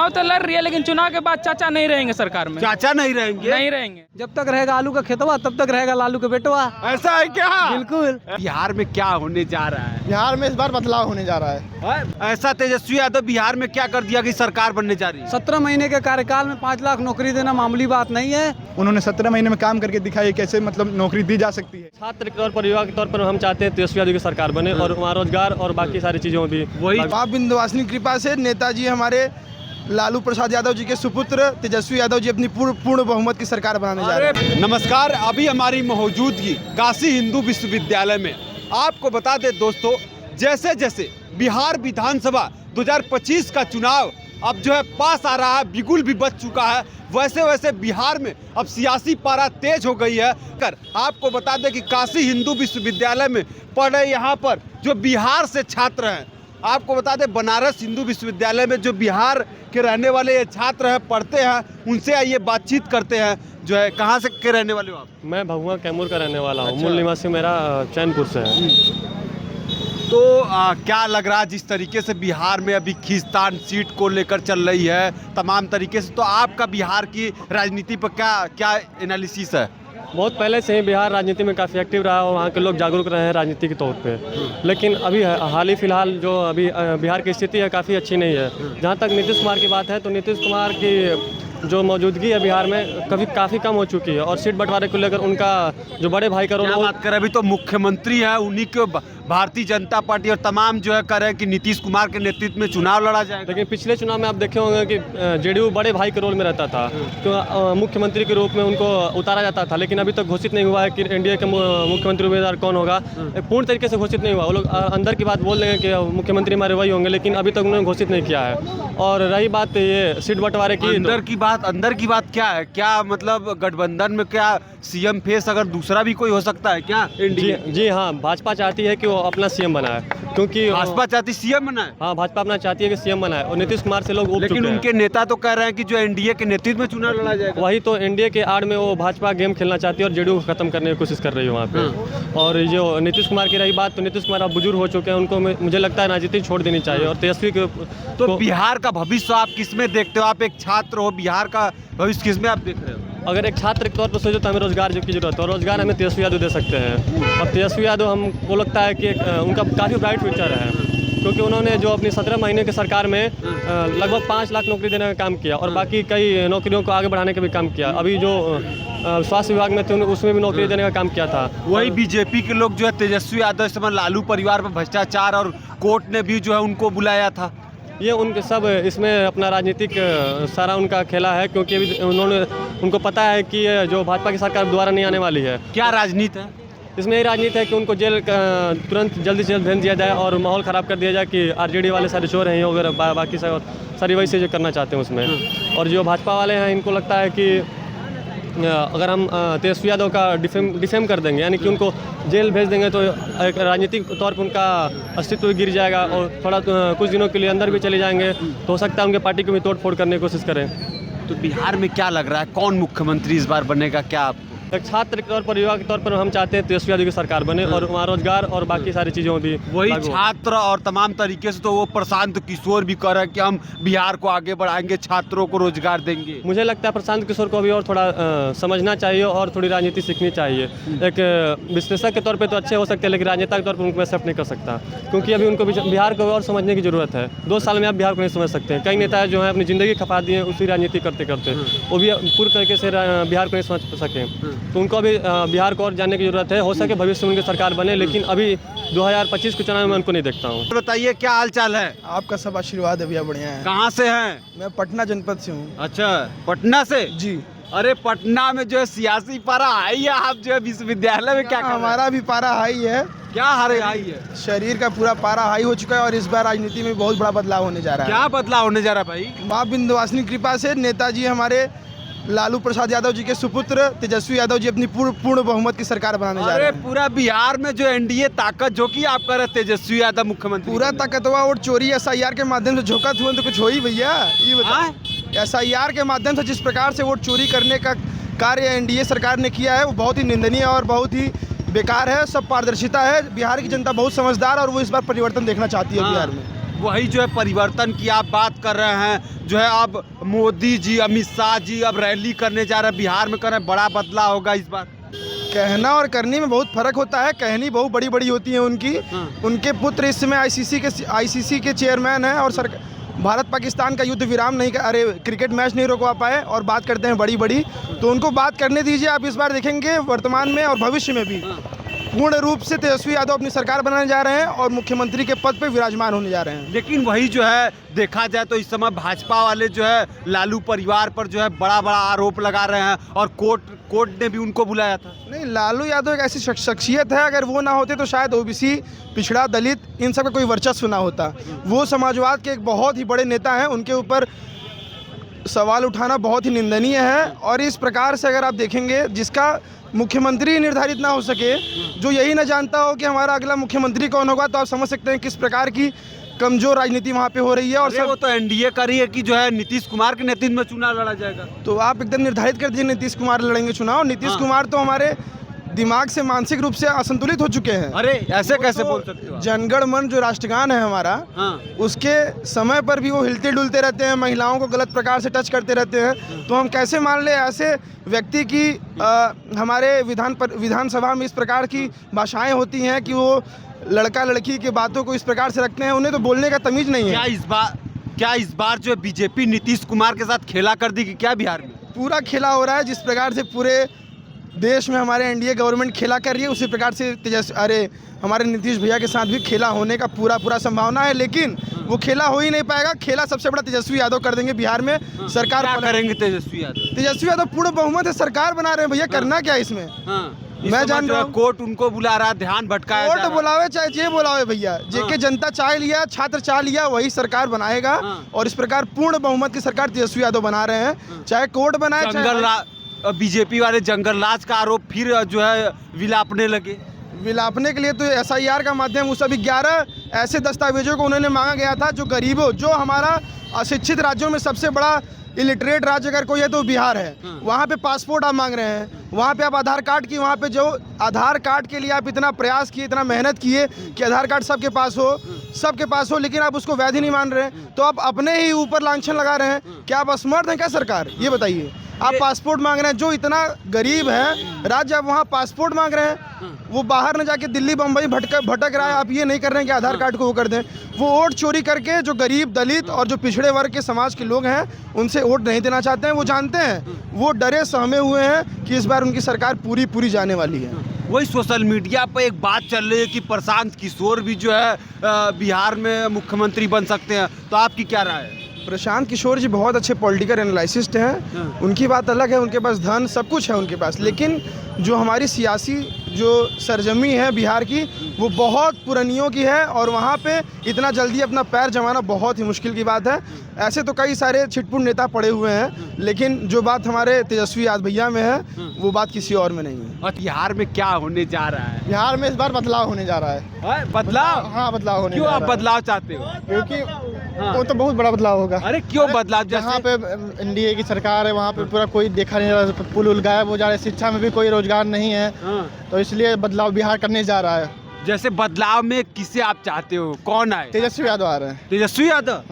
चुनाव तो लड़ रही है, लेकिन चुनाव के बाद चाचा नहीं रहेंगे सरकार में। चाचा नहीं रहेंगे? नहीं रहेंगे। जब तक रहेगा आलू का खेतवा तब तक रहेगा लालू का बेटवा। ऐसा है क्या? बिल्कुल। बिहार में क्या होने जा रहा है? बिहार में इस बार बदलाव होने जा रहा है। ऐसा तेजस्वी यादव बिहार में क्या कर दिया कि सरकार बनने जा रही है? 17 महीने के कार्यकाल में 5 लाख नौकरी देना मामूली बात नहीं है। उन्होंने 17 महीने में काम करके दिखाई कैसे मतलब नौकरी दी जा सकती है। छात्र के तौर पर, युवा के तौर पर हम चाहते हैं तेजस्वी यादव की सरकार बने और वहाँ रोजगार और बाकी सारी चीज़ों भी वही आप विंध्यवासिनी कृपा से नेताजी हमारे लालू प्रसाद यादव जी के सुपुत्र तेजस्वी यादव जी अपनी पूर्ण बहुमत की सरकार बनाने जा रहे हैं। नमस्कार, अभी हमारी मौजूदगी काशी हिंदू विश्वविद्यालय में। आपको बता दें दोस्तों, जैसे जैसे बिहार विधानसभा 2025 का चुनाव अब जो है पास आ रहा है, बिगुल भी बच चुका है, वैसे वैसे बिहार में अब सियासी पारा तेज हो गई है। आपको बता दें कि काशी हिंदू विश्वविद्यालय में पढ़ रहे यहाँ पर जो बिहार से छात्र हैं, आपको बता दें बनारस हिंदू विश्वविद्यालय में जो बिहार के रहने वाले ये छात्र हैं, पढ़ते हैं, उनसे आइए बातचीत करते हैं। जो है कहाँ से के रहने वाले हो आप? मैं भभुआ कैमूर का रहने वाला हूँ। अच्छा। मूल निवासी मेरा चैनपुर से है। तो क्या लग रहा है जिस तरीके से बिहार में अभी खींचतान सीट को लेकर चल रही है तमाम तरीके से, तो आपका बिहार की राजनीति पर क्या एनालिसिस है? बहुत पहले से ही बिहार राजनीति में काफ़ी एक्टिव रहा और वहाँ के लोग जागरूक रहे हैं राजनीति के तौर पे। लेकिन अभी हाल ही फिलहाल जो अभी बिहार की स्थिति है काफ़ी अच्छी नहीं है। जहाँ तक नीतीश कुमार की बात है तो नीतीश कुमार की जो मौजूदगी है बिहार में काफ़ी कम हो चुकी है और सीट बंटवारे को लेकर उनका जो बड़े भाई का रोल बात करें, अभी तो मुख्यमंत्री है, उन्हीं के भारतीय जनता पार्टी और तमाम जो है कह रहे हैं कि नीतीश कुमार के नेतृत्व में चुनाव लड़ा जाएगा। लेकिन पिछले चुनाव में आप देखे होंगे कि जेडीयू बड़े भाई के रोल में रहता था, तो मुख्यमंत्री के रूप में उनको उतारा जाता था। लेकिन अभी तक घोषित नहीं हुआ है कि एनडीए के मुख्यमंत्री उम्मीदवार कौन होगा। पूर्ण तरीके से घोषित नहीं हुआ। वो लोग अंदर की बात बोल देंगे कि मुख्यमंत्री हमारे वही होंगे, लेकिन अभी तक उन्होंने घोषित नहीं किया है। और रही बात ये सीट बंटवारे की, अंदर की बात क्या है? क्या मतलब गठबंधन में क्या सीएम फेस अगर दूसरा भी कोई हो सकता है क्या? जी हाँ, भाजपा चाहती है कि वो अपना सीएम बनाए, क्योंकि भाजपा चाहती सीएम बनाए। हाँ, भाजपा अपना चाहती है कि सीएम बनाए और नीतीश कुमार से लोग लेकिन उनके नेता तो कह रहे हैं कि जो एनडीए के नेतृत्व में चुनाव लड़ा जाएगा। वही तो एनडीए के आड़ में वो भाजपा गेम खेलना चाहती है और जेडीयू को खत्म करने की कोशिश कर रही है वहाँ पे। और जो नीतीश कुमार की रही बात, तो नीतीश कुमार अब बुजुर्ग हो चुके हैं, उनको मुझे लगता है राजनीति छोड़ देनी चाहिए। और तेजस्वी के तो बिहार का भविष्य आप किसमें देखते हो? आप एक छात्र हो, बिहार का भविष्य किसमें आप देख रहे हो? अगर एक छात्र के तौर पर सोचो तो हमें रोजगार की जरूरत है और रोजगार हमें तेजस्वी यादव दे सकते हैं। और तेजस्वी यादव हमको लगता है कि उनका काफ़ी ब्राइट फ्यूचर है, क्योंकि उन्होंने जो अपनी 17 महीने के सरकार में लगभग 5 लाख नौकरी देने का काम किया और बाकी कई नौकरियों को आगे बढ़ाने का भी काम किया। अभी जो स्वास्थ्य विभाग में थे उसमें भी नौकरी देने का काम किया था। वही बीजेपी के लोग जो है तेजस्वी यादव समय लालू परिवार पर भ्रष्टाचार और कोर्ट ने भी जो है उनको बुलाया था। ये उनके सब इसमें अपना राजनीतिक सारा उनका खेला है, क्योंकि अभी उनको पता है कि जो भाजपा की सरकार दोबारा नहीं आने वाली है। क्या राजनीति है इसमें? यही राजनीति है कि उनको जेल तुरंत जल्दी से जल्द भेज दिया जाए और माहौल ख़राब कर दिया जाए कि आरजेडी वाले सारे चोर हैं वगैरह बाकी सारी वैसे जो करना चाहते हैं उसमें। और जो भाजपा वाले हैं इनको लगता है कि अगर हम तेजस्वी यादव का डिफेम कर देंगे, यानी कि उनको जेल भेज देंगे, तो एक राजनीतिक तौर पर उनका अस्तित्व गिर जाएगा और थोड़ा कुछ दिनों के लिए अंदर भी चले जाएंगे, तो हो सकता है उनके पार्टी को भी तोड़ फोड़ करने की कोशिश करें। तो बिहार में क्या लग रहा है, कौन मुख्यमंत्री इस बार बनेगा? क्या आप एक छात्र के तौर पर, युवा के तौर पर हम चाहते हैं तेजस्वी यादव की सरकार बने और वहाँ रोजगार और बाकी सारी चीज़ों भी वही छात्र और तमाम तरीके से, तो वो प्रशांत किशोर भी कह रहे हैं कि हम बिहार को आगे बढ़ाएंगे, छात्रों को रोजगार देंगे। मुझे लगता है प्रशांत किशोर को भी और थोड़ा समझना चाहिए और थोड़ी राजनीति सीखनी चाहिए। एक विश्लेषक के तौर पे तो अच्छे हो सकते हैं, लेकिन राजनेता के तौर पर उनको एक्सेप्ट नहीं कर सकता, क्योंकि अभी उनको बिहार को और समझने की ज़रूरत है। 2 साल में आप बिहार को नहीं समझ सकते हैं। कई नेता जो हैं अपनी ज़िंदगी खपा दिए उसी राजनीति करते करते, वो भी पूरी तरीके से बिहार को नहीं समझ सके। तो उनको अभी बिहार को और जानने की जरूरत है। हो सके भविष्य में उनकी सरकार बने, लेकिन अभी 2025 के चुनाव में उनको नहीं देखता हूँ। बताइए क्या हाल चाल है? आपका सब आशीर्वाद है भैया, बढ़िया है। कहाँ से हैं? मैं पटना जनपद से हूँ। अच्छा, पटना से जी। अरे पटना में जो है सियासी पारा हाई है, आप जो है विश्वविद्यालय में क्या कर रहे हैं? हमारा भी पारा हाई है। क्या हाई है? शरीर का पूरा पारा हाई हो चुका है और इस बार राजनीति में बहुत बड़ा बदलाव होने जा रहा है। क्या बदलाव होने जा रहा है भाई? आप विंध्यवासिनी कृपा से नेताजी हमारे लालू प्रसाद यादव जी के सुपुत्र तेजस्वी यादव जी अपनी पूर्ण बहुमत की सरकार बनाने जा रहे हैं। पूरा बिहार में जो एनडीए ताकत जो कि आप कह रहे तेजस्वी यादव मुख्यमंत्री, पूरा ताकतवा और चोरी SIR के माध्यम से झोंका हुआ तो कुछ हो ही भैया। ये बताएं, SIR के माध्यम से जिस प्रकार से वोट चोरी करने का कार्य एनडीए सरकार ने किया है वो बहुत ही निंदनीय और बहुत ही बेकार है। सब पारदर्शिता है। बिहार की जनता बहुत समझदार और वो इस बार परिवर्तन देखना चाहती है बिहार में। वही जो है परिवर्तन की आप बात कर रहे हैं, जो है अब मोदी जी, अमित शाह जी अब रैली करने जा रहे हैं, बिहार में कर रहे हैं, बड़ा बदलाव होगा इस बार। कहना और करने में बहुत फर्क होता है। कहनी बहुत बड़ी बड़ी होती है उनकी। उनके पुत्र इस समय आईसीसी के चेयरमैन हैं और भारत पाकिस्तान का युद्ध विराम नहीं क्रिकेट मैच नहीं रोकवा पाए और बात करते हैं बड़ी बड़ी, तो उनको बात करने दीजिए। आप इस बार देखेंगे वर्तमान में और भविष्य में भी पूर्ण रूप से तेजस्वी यादव अपनी सरकार बनाने जा रहे हैं और मुख्यमंत्री के पद पे विराजमान होने जा रहे हैं। लेकिन वही जो है देखा जाए तो इस समय भाजपा वाले जो है लालू परिवार पर जो है बड़ा बड़ा आरोप लगा रहे हैं और कोर्ट ने भी उनको बुलाया था। नहीं, लालू यादव एक ऐसी शख्सियत है, अगर वो ना होते तो शायद ओबीसी, पिछड़ा, दलित इन सब का कोई वर्चस्व ना होता। वो समाजवाद के एक बहुत ही बड़े नेता हैं, उनके ऊपर सवाल उठाना बहुत ही निंदनीय है। और इस प्रकार से अगर आप देखेंगे, जिसका मुख्यमंत्री निर्धारित ना हो सके, जो यही ना जानता हो कि हमारा अगला मुख्यमंत्री कौन होगा, तो आप समझ सकते हैं किस प्रकार की कमजोर राजनीति वहाँ पे हो रही है। और सब वो तो एनडीए कर रही है कि जो है नीतीश कुमार के नेतृत्व में चुनाव लड़ा जाएगा। तो आप एकदम निर्धारित कर दीजिए नीतीश कुमार लड़ेंगे चुनाव। नीतीश कुमार तो हमारे दिमाग से मानसिक रूप से असंतुलित हो चुके हैं। अरे ऐसे कैसे बोल सकते हो? जनगण मन जो राष्ट्रगान है हमारा, उसके समय पर भी वो हिलते डुलते रहते हैं, महिलाओं को गलत प्रकार से टच करते रहते हैं। तो हम कैसे मान ले ऐसे व्यक्ति की हमारे विधानसभा में इस प्रकार की भाषाएं होती हैं कि वो लड़का लड़की की बातों को इस प्रकार से रखते हैं, उन्हें तो बोलने का तमीज नहीं है। क्या इस बार जो बीजेपी नीतीश कुमार के साथ खेला कर दी कि क्या बिहार में? पूरा खेला हो रहा है। जिस प्रकार से पूरे देश में हमारे एनडीए गवर्नमेंट खेला कर रही है, उसी प्रकार से हमारे नीतीश भैया के साथ भी खेला होने का पूरा संभावना है। लेकिन वो खेला हो ही नहीं पाएगा। खेला सबसे बड़ा तेजस्वी यादव कर देंगे बिहार में। सरकार करेंगे तेजस्वी यादव पूर्ण बहुमत है, सरकार बना रहे हैं भैया। करना क्या इसमें? मैं जान रहा हूँ कोर्ट उनको बुला रहा है, ध्यान भटकाया। कोर्ट बुलावे चाहे जे बुलावे भैया, जेके जनता चाह लिया, छात्र चाह लिया, वही सरकार बनाएगा। और इस प्रकार पूर्ण बहुमत की सरकार तेजस्वी यादव बना रहे हैं, चाहे कोर्ट बनाए। बीजेपी वाले जंगल राज का आरोप फिर जो है विलापने के लिए तो एसआईआर का माध्यम, उस अभी 11 ऐसे दस्तावेजों को उन्होंने मांगा गया था जो गरीबों, जो हमारा अशिक्षित राज्यों में सबसे बड़ा इलिटरेट राज्य अगर कोई है तो बिहार है। वहाँ पे पासपोर्ट आप मांग रहे हैं, वहाँ पे आप आधार कार्ड की, वहाँ पे जो आधार कार्ड के लिए आप इतना प्रयास किए, इतना मेहनत किए कि आधार कार्ड सबके पास हो, लेकिन आप उसको वैध ही नहीं मान रहे हैं। तो आप अपने ही ऊपर लांछन लगा रहे हैं। क्या आप असमर्थ हैं क्या सरकार? ये बताइए। आप पासपोर्ट मांग रहे हैं, जो इतना गरीब है राज्य, आप वहाँ पासपोर्ट मांग रहे हैं। वो बाहर न जाके दिल्ली बम्बई भटक रहा है। आप ये नहीं कर रहे हैं कि आधार कार्ड को वो कर दें। वो वोट चोरी करके जो गरीब, दलित और जो पिछड़े वर्ग के समाज के लोग हैं, उनसे वोट नहीं देना चाहते हैं। वो जानते हैं, वो डरे सहमे हुए हैं कि इस बार उनकी सरकार पूरी जाने वाली है। वही सोशल मीडिया पर एक बात चल रही है कि प्रशांत किशोर भी जो है बिहार में मुख्यमंत्री बन सकते हैं, तो आपकी क्या राय है? प्रशांत किशोर जी बहुत अच्छे पॉलिटिकल एनालिसिस्ट हैं। उनकी बात अलग है, उनके पास धन सब कुछ है उनके पास। लेकिन जो हमारी सियासी जो सरजमी है बिहार की, वो बहुत पुरानियों की है और वहाँ पे इतना जल्दी अपना पैर जमाना बहुत ही मुश्किल की बात है। ऐसे तो कई सारे छिटपुट नेता पड़े हुए हैं, लेकिन जो बात हमारे तेजस्वी यादव भैया में है, वो बात किसी और में नहीं है। और बिहार में क्या होने जा रहा है? बिहार में इस बार बदलाव होने जा रहा है। बदलाव? हाँ, बदलाव होने। क्यों आप बदलाव चाहते हो? क्योंकि वो तो बहुत बड़ा बदलाव होगा। अरे क्यों बदलाव? जहाँ पे एनडीए की सरकार है वहाँ पे पूरा कोई देखा नहीं जा रहा, पुल उल गायब हो जा रहा है, शिक्षा में भी कोई रोजगार नहीं है। तो इसलिए बदलाव बिहार करने जा रहा है। जैसे बदलाव में किसे आप चाहते हो, कौन आए? तेजस्वी यादव आ रहे हैं। तेजस्वी यादव?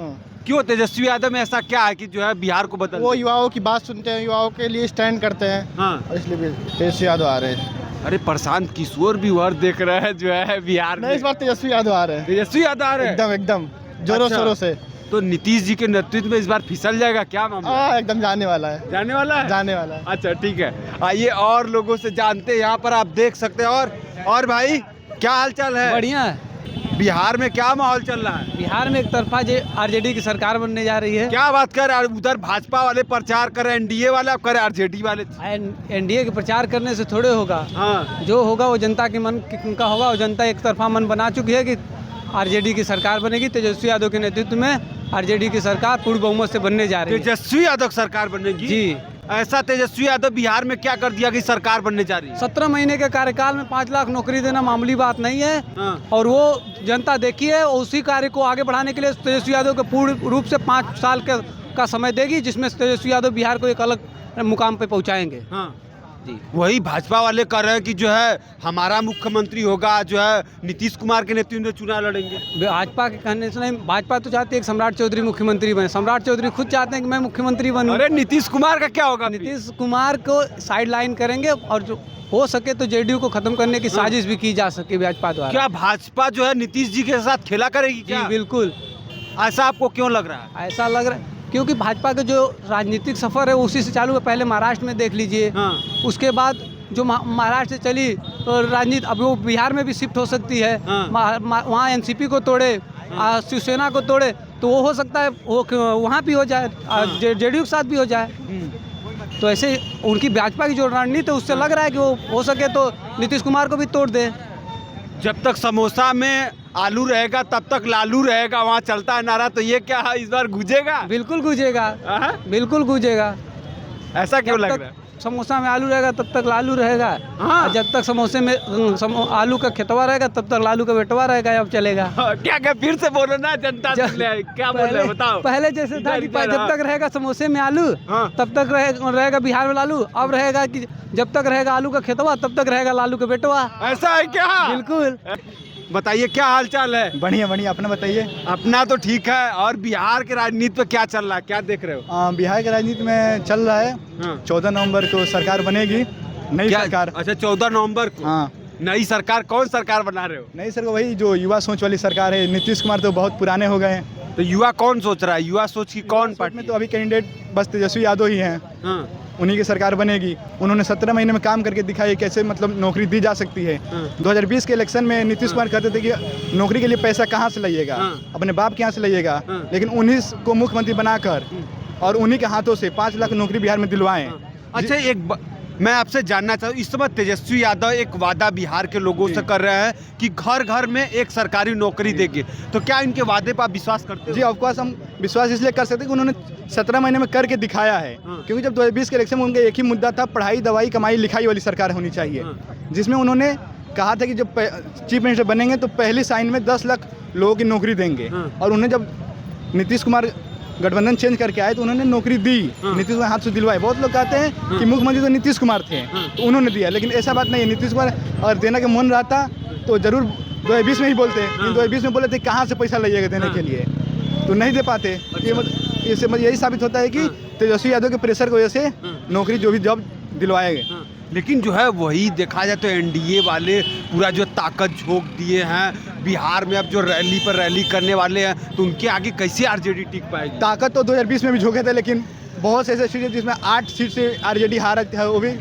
क्यों तेजस्वी यादव में ऐसा क्या है कि जो है बिहार को बदल? वो युवाओं की बात सुनते हैं, युवाओं के लिए स्टैंड करते हैं। और इसलिए तेजस्वी यादव आ रहे हैं। अरे प्रशांत किशोर भी वर्ड देख रहे हैं जो है बिहार में। इस बार तेजस्वी यादव आ रहे हैं। तेजस्वी यादव आ रहे हैं एकदम जोरों शोरों से। तो नीतीश जी के नेतृत्व में इस बार फिसल जाएगा क्या मामला? एकदम जाने वाला है। जाने वाला है। अच्छा ठीक है, आइए और लोगों से जानते हैं। यहाँ पर आप देख सकते हैं। और भाई क्या हाल चाल है? बढ़िया है। बिहार में क्या माहौल चल रहा है? बिहार में एक तरफा आरजेडी की सरकार बनने जा रही है। क्या बात कर रहे हैं? उधर भाजपा वाले प्रचार कर रहे हैं, एनडीए वाले, आप कर रहे हैं आरजेडी वाले। एनडीए के प्रचार करने से थोड़े होगा। जो होगा वो जनता के मन का होगा। और जनता एक तरफा मन बना चुकी है कि आरजेडी की सरकार बनेगी। तेजस्वी यादव के नेतृत्व में आरजेडी की सरकार पूर्ण बहुमत से बनने जा रही है। तेजस्वी यादव सरकार बनेगी जी? ऐसा तेजस्वी यादव बिहार में क्या कर दिया कि सरकार बनने जा रही है? 17 महीने के कार्यकाल में 5 लाख नौकरी देना मामूली बात नहीं है। और वो जनता देखी है, उसी कार्य को आगे बढ़ाने के लिए तेजस्वी यादव को पूर्ण रूप से 5 साल का समय देगी, जिसमें तेजस्वी यादव बिहार को एक अलग मुकाम पे पहुंचाएंगे। जी। वही भाजपा वाले कह रहे हैं कि जो है हमारा मुख्यमंत्री होगा, जो है नीतीश कुमार के नेतृत्व में चुनाव लड़ेंगे। भाजपा के कहने से नहीं, भाजपा तो चाहती है कि सम्राट चौधरी मुख्यमंत्री बने। सम्राट चौधरी खुद चाहते हैं कि मैं मुख्यमंत्री बनूं। अरे नीतीश कुमार का क्या होगा? नीतीश कुमार को साइड लाइन करेंगे और जो हो सके तो जेडीयू को खत्म करने की साजिश भी की जा सके भाजपा द्वारा। क्या भाजपा जो है नीतीश जी के साथ खेला करेगी जी क्या? बिल्कुल। ऐसा आपको क्यों लग रहा है? ऐसा लग रहा है क्योंकि भाजपा का जो राजनीतिक सफर है उसी से चालू है। पहले महाराष्ट्र में देख लीजिए, उसके बाद जो महाराष्ट्र से चली तो राजनीति अब वो बिहार में भी शिफ्ट हो सकती है। वहाँ एनसीपी को तोड़े, शिवसेना को तोड़े, तो वो हो सकता है वो वहाँ भी हो जाए, जेडीयू के साथ भी हो जाए। तो ऐसे उनकी भाजपा की जो रणनीति है उससे लग रहा है कि वो हो सके तो नीतीश कुमार को भी तोड़ दे। जब तक समोसा में आलू रहेगा तब तक लालू रहेगा, वहाँ चलता है नारा। तो ये क्या है, इस बार गूंजेगा? बिल्कुल गूंजेगा, बिल्कुल गूंजेगा। ऐसा क्यों लग जब रहा है? तक समोसा में आलू रहेगा तब तक लालू रहेगा। और जब तक समोसे में आलू का खेतवा रहेगा तब तक लालू का बेटवा रहेगा। अब चलेगा क्या क्या फिर से बोलो ना, जनता सुन ले। क्या बोल रहे हैं बताओ? पहले जैसे था कि जब तक रहेगा समोसे में आलू तब तक रहेगा बिहार में लालू। अब रहेगा कि जब तक रहेगा आलू का खेतवा तब तक रहेगा लालू का बेटवा। ऐसा है क्या? बिल्कुल। बताइए क्या हाल चाल है? बढ़िया बढ़िया, अपना बताइए। अपना तो ठीक है। और बिहार के राजनीति पे क्या चल रहा है, क्या देख रहे हो? बिहार की राजनीति में चल रहा है 14 नवंबर को सरकार बनेगी, नई सरकार। अच्छा 14 नवंबर को? हाँ। नई सरकार? कौन सरकार बना रहे हो? नई सरकार वही जो युवा सोच वाली सरकार है। नीतीश कुमार तो बहुत पुराने हो गए हैं। तो युवा कौन सोच रहा है? युवा सोच की कौन पार्टी में तो अभी कैंडिडेट बस तेजस्वी यादव ही हैं। उन्हीं की सरकार बनेगी। उन्होंने 17 महीने में काम करके दिखाई कैसे मतलब नौकरी दी जा सकती है। 2020 के इलेक्शन में नीतीश कुमार कहते थे कि नौकरी के लिए पैसा कहाँ से लाइएगा, अपने बाप के यहाँ से लाइएगा। लेकिन उन्हीं को मुख्यमंत्री बनाकर और उन्हीं के हाथों से 5 लाख नौकरी बिहार में दिलवाएं। अच्छा मैं आपसे जानना चाहूँ, इस समय तेजस्वी यादव एक वादा बिहार के लोगों से कर रहे हैं कि घर घर में एक सरकारी नौकरी देंगे, तो क्या इनके वादे पर आप विश्वास करते हो? जी ऑफकोर्स हम विश्वास इसलिए कर सकते हैं कि उन्होंने 17 महीने में करके दिखाया है। क्योंकि जब 2020 के इलेक्शन में उनका एक ही मुद्दा था, पढ़ाई दवाई कमाई लिखाई वाली सरकार होनी चाहिए, जिसमें उन्होंने कहा था कि जब चीफ मिनिस्टर बनेंगे तो पहली साइन में 10 लाख लोगों की नौकरी देंगे। और उन्हें जब नीतीश कुमार गठबंधन चेंज करके आए तो उन्होंने नौकरी दी, नीतीश कुमार हाथ से दिलवाए। बहुत लोग कहते हैं कि मुख्यमंत्री तो नीतीश कुमार थे तो उन्होंने दिया, लेकिन ऐसा बात नहीं है। नीतीश कुमार अगर देने का मन रहता तो जरूर 2020 में ही बोलते, लेकिन 2020 में बोले थे कहाँ से पैसा लाइएगा देने के लिए, तो नहीं दे पाते। इससे यही साबित होता है कि तेजस्वी यादव के प्रेशर की वजह से नौकरी जो भी जॉब दिलवाए गए। लेकिन जो है वही देखा जाए तो एनडीए वाले पूरा जो ताकत झोंक दिए हैं बिहार में। अब जो रैली पर रैली करने वाले हैं तो उनके आगे कैसे आरजेडी टिक पाएगी? ताकत तो 2020 में भी झोंके थे, लेकिन बहुत से ऐसे सीट है जिसमें 8 सीट से आरजेडी हारा है, वो भी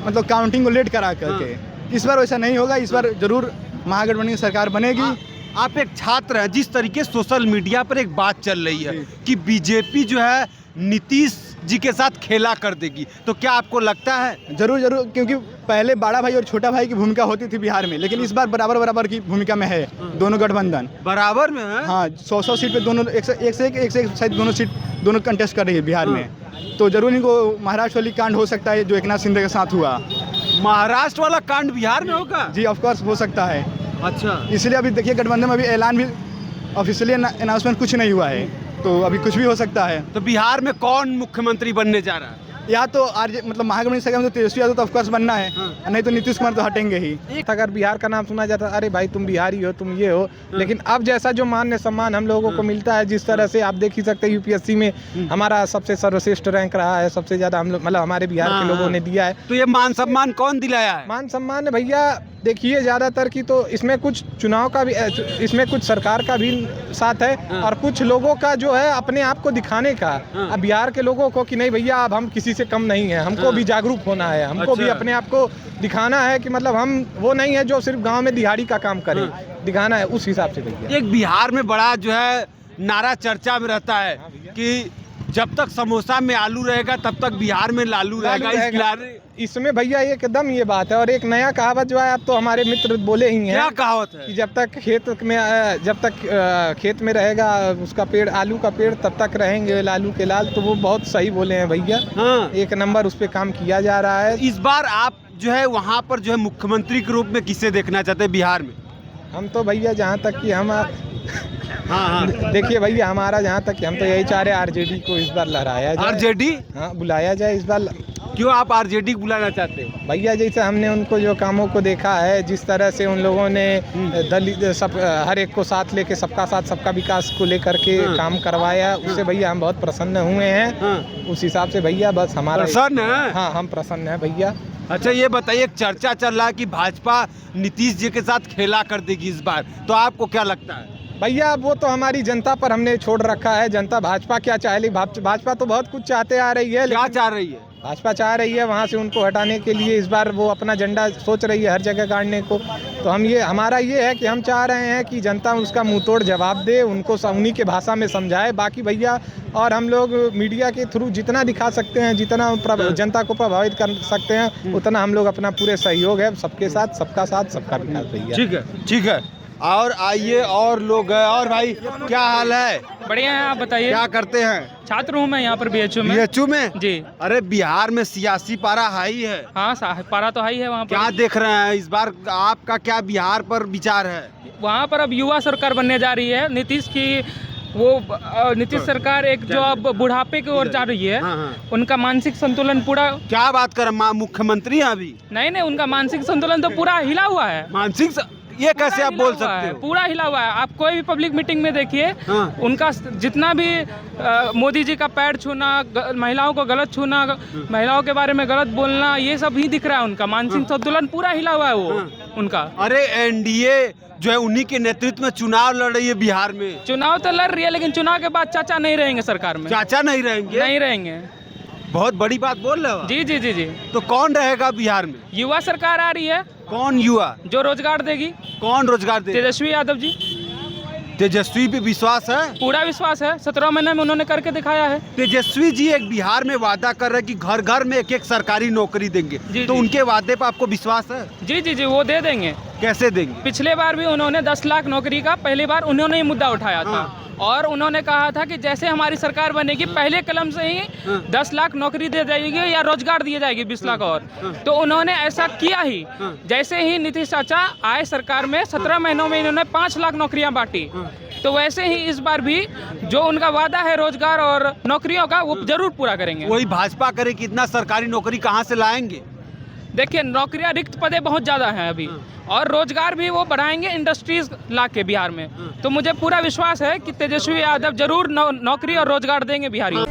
मतलब काउंटिंग को लेट करा करके। इस बार वैसा नहीं होगा, इस बार जरूर महागठबंधन की सरकार बनेगी। आप एक छात्र हैं, जिस तरीके सोशल मीडिया पर एक बात चल रही है कि बीजेपी जो है नीतीश जी के साथ खेला कर देगी, तो क्या आपको लगता है? जरूर जरूर, क्योंकि पहले बड़ा भाई और छोटा भाई की भूमिका होती थी बिहार में, लेकिन इस बार बराबर बराबर की भूमिका में है दोनों गठबंधन। बराबर में है? हाँ, 100 सीट पे दोनों एक से एक शायद दोनों सीट दोनों कंटेस्ट कर रही है बिहार में। तो जरूर इनको महाराष्ट्र वाली कांड हो सकता है जो एकनाथ शिंदे के साथ हुआ। महाराष्ट्र वाला कांड बिहार में होगा? जी ऑफकोर्स हो सकता है। अच्छा, इसलिए अभी देखिए गठबंधन में अभी ऐलान भी ऑफिशियली अनाउंसमेंट कुछ नहीं हुआ है, तो अभी कुछ भी हो सकता है। तो बिहार में कौन मुख्यमंत्री बनने जा रहा है? या तो मतलब महागठबंधन सरकार में तो तेजस्वी यादव तो ऑफकोर्स बनना है, नहीं तो नीतीश कुमार तो हटेंगे ही। अगर बिहार का नाम सुना जाता अरे भाई तुम बिहारी हो, तुम ये हो, लेकिन अब जैसा जो मान्य सम्मान हम लोगों को मिलता है, जिस तरह से आप देख ही सकते हैं यूपीएससी में हमारा सबसे सर्वश्रेष्ठ रैंक रहा है, सबसे ज्यादा हम लोग मतलब हमारे बिहार के लोगों ने दिया है। तो ये मान सम्मान कौन दिलाया है? मान सम्मान भैया देखिए ज़्यादातर की तो इसमें कुछ चुनाव का भी, इसमें कुछ सरकार का भी साथ है और कुछ लोगों का जो है अपने आप को दिखाने का। अब बिहार के लोगों को कि नहीं भैया अब हम किसी से कम नहीं है, हमको भी जागरूक होना है, हमको भी अपने आप को दिखाना है कि मतलब हम वो नहीं है जो सिर्फ गांव में दिहाड़ी का काम करे, दिखाना है उस हिसाब से भैया। एक बिहार में बड़ा जो है नारा चर्चा में रहता है कि जब तक समोसा में आलू रहेगा तब तक बिहार में लालू रहेगा। इसमें भैया एकदम ये बात है। और एक नया कहावत जो है अब तो हमारे मित्र बोले ही हैं। क्या कहावत है? कि जब तक खेत में रहेगा उसका पेड़, आलू का पेड़, तब तक रहेंगे लालू के लाल। तो वो बहुत सही बोले हैं भैया। एक नंबर उस पर काम किया जा रहा है। इस बार आप जो है वहाँ पर जो है मुख्यमंत्री के रूप में किसे देखना चाहते हैं बिहार में? हम तो भैया जहाँ तक कि हम देखिए भैया हमारा जहाँ तक कि हम तो यही चाह रहे हैं आरजेडी को इस बार लहराया जाए। आरजेडी? हाँ, बुलाया जाए इस बार। क्यों आप आरजेडी बुलाना चाहते हैं? भैया जैसे हमने उनको जो कामों को देखा है, जिस तरह से उन लोगों ने दलित सब हर एक को साथ लेके सबका साथ सबका विकास को लेकर के काम करवाया, उससे भैया हम बहुत प्रसन्न हुए हैं। उस हिसाब से भैया बस हमारा प्रसन्न है? हाँ, हम प्रसन्न हैं भैया। अच्छा ये बताइए, एक चर्चा चल रहा है कि भाजपा नीतीश जी के साथ खेला कर देगी इस बार, तो आपको क्या लगता है? भैया वो तो हमारी जनता पर हमने छोड़ रखा है, जनता भाजपा क्या चाहेगी। भाजपा तो बहुत कुछ चाहते आ रही है, क्या चाह रही है? भाजपा चाह रही है वहाँ से उनको हटाने के लिए इस बार वो अपना झंडा सोच रही है हर जगह गाड़ने को। तो हमारा ये है कि हम चाह रहे हैं कि जनता उसका मुंह तोड़ जवाब दे, उनको उन्हीं के भाषा में समझाए। बाकी भैया और हम लोग मीडिया के थ्रू जितना दिखा सकते हैं, जितना जनता को प्रभावित कर सकते हैं, उतना हम लोग अपना पूरे सहयोग है सबके साथ, सबका विकास भैया। ठीक है, ठीक है। और आइए और लोग हैं। और भाई क्या हाल है? बढ़िया है, आप बताइए। क्या करते हैं? छात्र हूँ मैं यहाँ पर BHU में। BHU में? जी। अरे बिहार में सियासी पारा हाई है। हाँ, पारा तो हाई है वहाँ पर। क्या देख रहे हैं इस बार? आपका क्या बिहार पर विचार है? वहाँ पर अब युवा सरकार बनने जा रही है। नीतीश की नीतीश सरकार एक जो अब बुढ़ापे की ओर जा रही है। उनका मानसिक संतुलन पूरा। क्या बात कर मुख्यमंत्री हैं अभी? नहीं, उनका मानसिक संतुलन तो पूरा हिला हुआ है। मानसिक ये कैसे आप बोल सकते हो? पूरा हिला हुआ है। आप कोई भी पब्लिक मीटिंग में देखिए, उनका जितना भी मोदी जी का पैर छूना, महिलाओं को गलत छूना, महिलाओं के बारे में गलत बोलना, ये सब ही दिख रहा है। उनका मानसिक संतुलन पूरा हिला हुआ है वो उनका। अरे एनडीए जो है उन्हीं के नेतृत्व में चुनाव लड़ रही है बिहार में। चुनाव तो लड़ रही है, लेकिन चुनाव के बाद चाचा नहीं रहेंगे सरकार में। चाचा नहीं रहेंगे? नहीं रहेंगे। बहुत बड़ी बात बोल रहे हो। जी जी जी जी। तो कौन रहेगा बिहार में? युवा सरकार आ रही है। कौन युवा? जो रोजगार देगी। कौन रोजगार देगी? तेजस्वी यादव जी। तेजस्वी पे विश्वास है? पूरा विश्वास है। 17 महीने में उन्होंने करके दिखाया है। तेजस्वी जी एक बिहार में वादा कर रहे हैं कि घर घर में एक सरकारी नौकरी देंगे, तो उनके वादे पर आपको विश्वास है? जी जी जी, वो दे देंगे। कैसे देंगे? पिछले बार भी उन्होंने 10 लाख नौकरी का पहली बार उन्होंने ही मुद्दा उठाया था। और उन्होंने कहा था कि जैसे हमारी सरकार बनेगी पहले कलम से ही 10 लाख नौकरी दे जाएगी या रोजगार दिए जाएगी 20 लाख और। तो उन्होंने ऐसा किया ही। जैसे ही नीतीश चाचा आए सरकार में 17 महीनों में इन्होंने 5 लाख नौकरियां बांटी। तो वैसे ही इस बार भी जो उनका वादा है रोजगार और नौकरियों का, वो जरूर पूरा करेंगे। वही भाजपा करे कि इतना सरकारी नौकरी कहाँ से लाएंगे? देखिए, नौकरियां रिक्त पदे बहुत ज़्यादा हैं अभी, और रोजगार भी वो बढ़ाएंगे इंडस्ट्रीज ला के बिहार में। तो मुझे पूरा विश्वास है कि तेजस्वी यादव जरूर नौकरी और रोजगार देंगे बिहारियों।